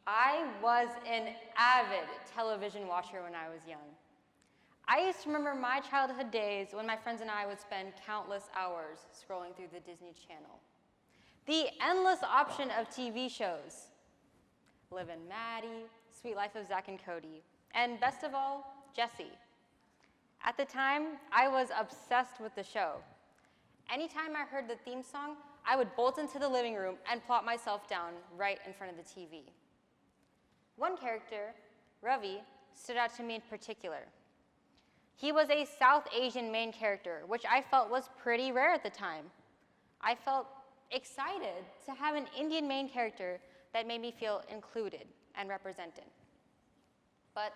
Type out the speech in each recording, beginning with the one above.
I was an avid television watcher when I was young. I used to remember my childhood days when my friends and I would spend countless hours scrolling through the Disney Channel. The endless option of TV shows. Liv and Maddie, Sweet Life of Zack and Cody, and best of all, Jessie. At the time, I was obsessed with the show. Anytime I heard the theme song, I would bolt into the living room and plop myself down right in front of the TV. One character, Ravi, stood out to me in particular. He was a South Asian main character, which I felt was pretty rare at the time. I felt excited to have an Indian main character that made me feel included and represented. But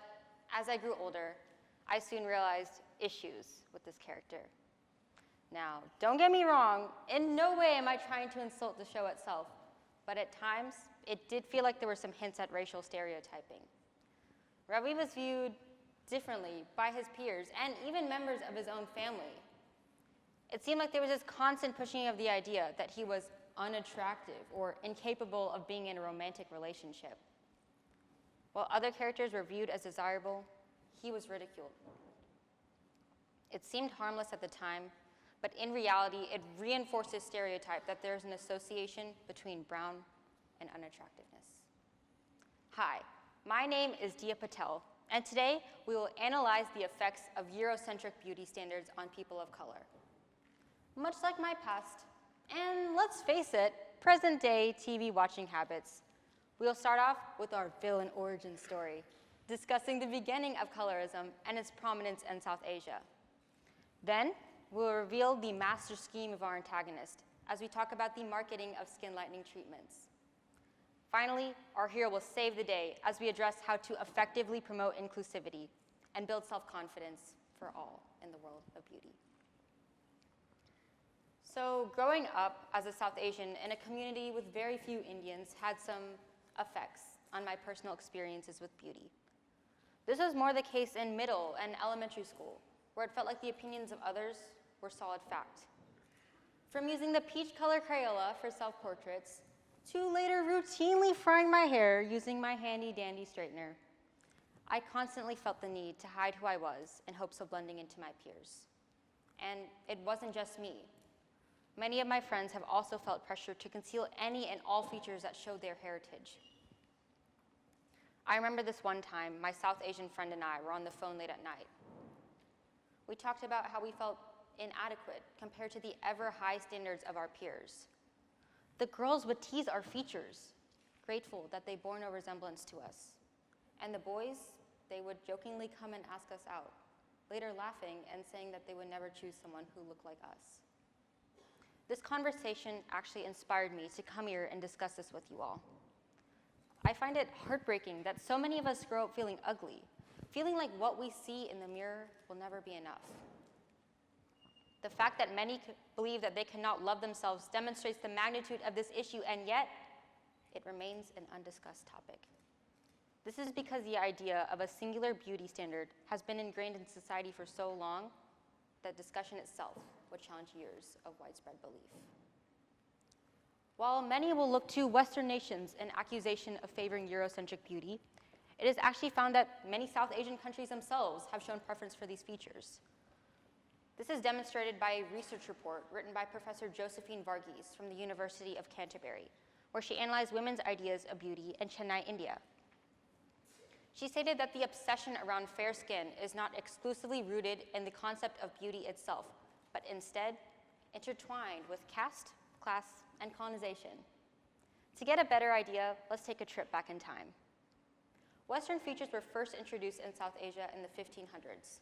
as I grew older, I soon realized issues with this character. Now, don't get me wrong, in no way am I trying to insult the show itself, but at times, it did feel like there were some hints at racial stereotyping. Ravi was viewed differently by his peers and even members of his own family. It seemed like there was this constant pushing of the idea that he was unattractive or incapable of being in a romantic relationship. While other characters were viewed as desirable, he was ridiculed. It seemed harmless at the time, but in reality, it reinforced this stereotype that there's an association between brown and unattractiveness. Hi, my name is Diya Patel, and today we will analyze the effects of Eurocentric beauty standards on people of color. Much like my past, and let's face it, present-day TV watching habits, we'll start off with our villain origin story, discussing the beginning of colorism and its prominence in South Asia. Then, we'll reveal the master scheme of our antagonist as we talk about the marketing of skin lightening treatments. Finally, our hero will save the day as we address how to effectively promote inclusivity and build self-confidence for all in the world of beauty. So, growing up as a South Asian in a community with very few Indians had some effects on my personal experiences with beauty. This was more the case in middle and elementary school, where it felt like the opinions of others were solid fact. From using the peach color Crayola for self-portraits, to later routinely frying my hair using my handy dandy straightener, I constantly felt the need to hide who I was in hopes of blending into my peers. And it wasn't just me. Many of my friends have also felt pressure to conceal any and all features that showed their heritage. I remember this one time, my South Asian friend and I were on the phone late at night. We talked about how we felt inadequate compared to the ever-high standards of our peers. The girls would tease our features, grateful that they bore no resemblance to us. And the boys, they would jokingly come and ask us out, later laughing and saying that they would never choose someone who looked like us. This conversation actually inspired me to come here and discuss this with you all. I find it heartbreaking that so many of us grow up feeling ugly, feeling like what we see in the mirror will never be enough. The fact that many believe that they cannot love themselves demonstrates the magnitude of this issue, and yet it remains an undiscussed topic. This is because the idea of a singular beauty standard has been ingrained in society for so long that discussion itself would challenge years of widespread belief. While many will look to Western nations in accusation of favoring Eurocentric beauty, it is actually found that many South Asian countries themselves have shown preference for these features. This is demonstrated by a research report written by Professor Josephine Varghese from the University of Canterbury, where she analyzed women's ideas of beauty in Chennai, India. She stated that the obsession around fair skin is not exclusively rooted in the concept of beauty itself, but instead intertwined with caste, class, and colonization. To get a better idea, let's take a trip back in time. Western features were first introduced in South Asia in the 1500s.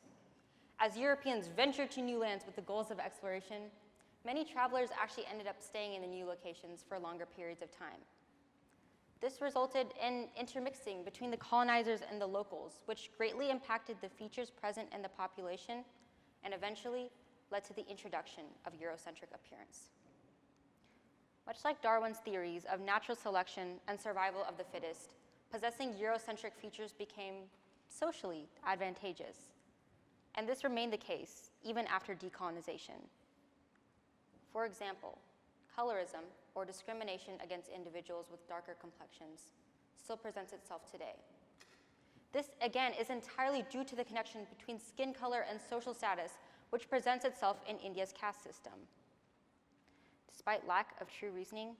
As Europeans ventured to new lands with the goals of exploration, many travelers actually ended up staying in the new locations for longer periods of time. This resulted in intermixing between the colonizers and the locals, which greatly impacted the features present in the population and eventually led to the introduction of Eurocentric appearance. Much like Darwin's theories of natural selection and survival of the fittest, possessing Eurocentric features became socially advantageous. And this remained the case even after decolonization. For example, colorism, or discrimination against individuals with darker complexions, still presents itself today. This, again, is entirely due to the connection between skin color and social status, which presents itself in India's caste system. Despite lack of true reasoning,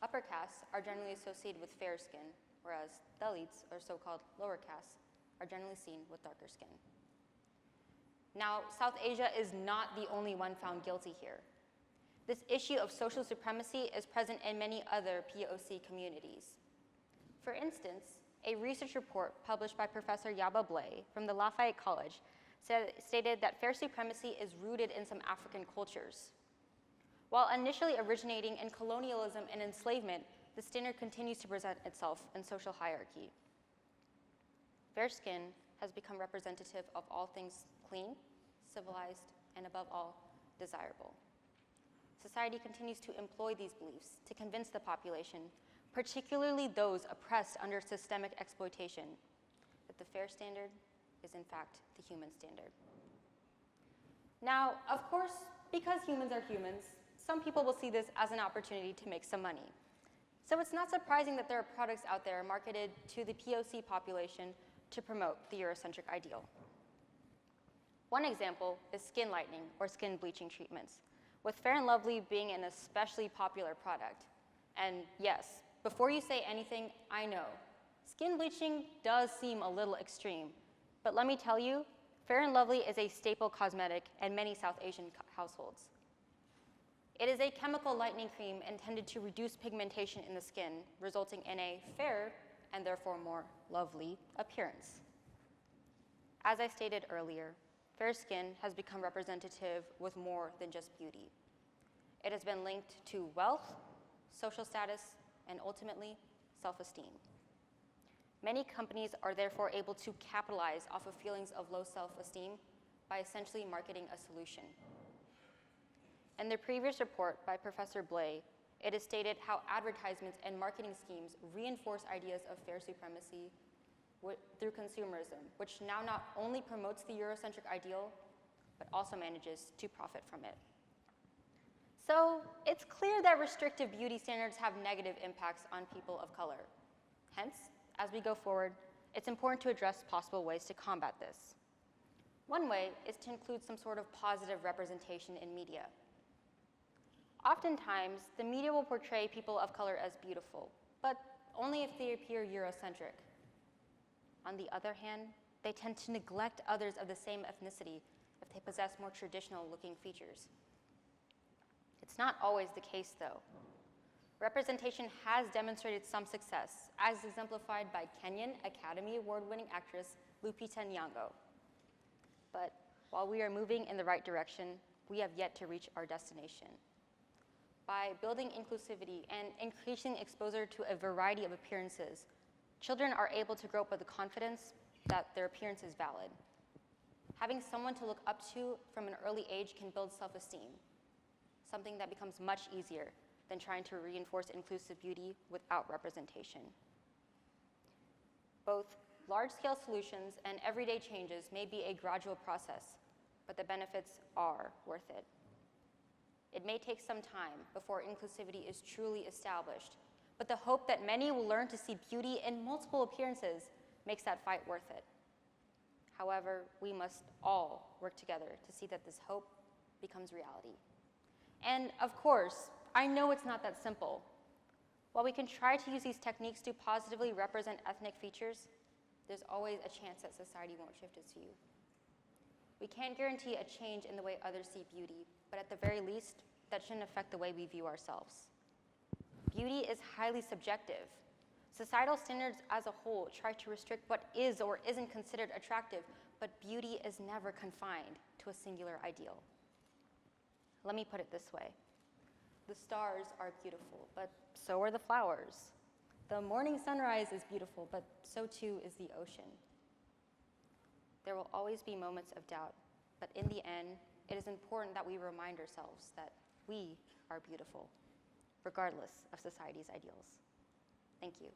upper castes are generally associated with fair skin, whereas Dalits, or so-called lower castes, are generally seen with darker skin. Now, South Asia is not the only one found guilty here. This issue of social supremacy is present in many other POC communities. For instance, a research report published by Professor Yaba Blay from the Lafayette College stated that fair supremacy is rooted in some African cultures. While initially originating in colonialism and enslavement, the standard continues to present itself in social hierarchy. Fair skin has become representative of all things clean, civilized, and above all, desirable. Society continues to employ these beliefs to convince the population, particularly those oppressed under systemic exploitation, that the fair standard is in fact the human standard. Now, of course, because humans are humans, some people will see this as an opportunity to make some money. So it's not surprising that there are products out there marketed to the POC population to promote the Eurocentric ideal. One example is skin lightening or skin bleaching treatments, with Fair & Lovely being an especially popular product. And yes, before you say anything, I know, skin bleaching does seem a little extreme, but let me tell you, Fair & Lovely is a staple cosmetic in many South Asian households. It is a chemical lightening cream intended to reduce pigmentation in the skin, resulting in a fair and therefore more lovely appearance. As I stated earlier, fair skin has become representative with more than just beauty. It has been linked to wealth, social status, and ultimately, self-esteem. Many companies are therefore able to capitalize off of feelings of low self-esteem by essentially marketing a solution. In the previous report by Professor Blay, it is stated how advertisements and marketing schemes reinforce ideas of fair supremacy through consumerism, which now not only promotes the Eurocentric ideal, but also manages to profit from it. So it's clear that restrictive beauty standards have negative impacts on people of color. Hence, as we go forward, it's important to address possible ways to combat this. One way is to include some sort of positive representation in media. Oftentimes, the media will portray people of color as beautiful, but only if they appear Eurocentric. On the other hand, they tend to neglect others of the same ethnicity if they possess more traditional-looking features. It's not always the case, though. Representation has demonstrated some success, as exemplified by Kenyan Academy Award-winning actress Lupita Nyong'o. But while we are moving in the right direction, we have yet to reach our destination. By building inclusivity and increasing exposure to a variety of appearances, children are able to grow up with the confidence that their appearance is valid. Having someone to look up to from an early age can build self-esteem, something that becomes much easier than trying to reinforce inclusive beauty without representation. Both large-scale solutions and everyday changes may be a gradual process, but the benefits are worth it. It may take some time before inclusivity is truly established, but the hope that many will learn to see beauty in multiple appearances makes that fight worth it. However, we must all work together to see that this hope becomes reality. And of course, I know it's not that simple. While we can try to use these techniques to positively represent ethnic features, there's always a chance that society won't shift its view. We can't guarantee a change in the way others see beauty, but at the very least, that shouldn't affect the way we view ourselves. Beauty is highly subjective. Societal standards as a whole try to restrict what is or isn't considered attractive, but beauty is never confined to a singular ideal. Let me put it this way. The stars are beautiful, but so are the flowers. The morning sunrise is beautiful, but so too is the ocean. There will always be moments of doubt, but in the end, it is important that we remind ourselves that we are beautiful, regardless of society's ideals. Thank you.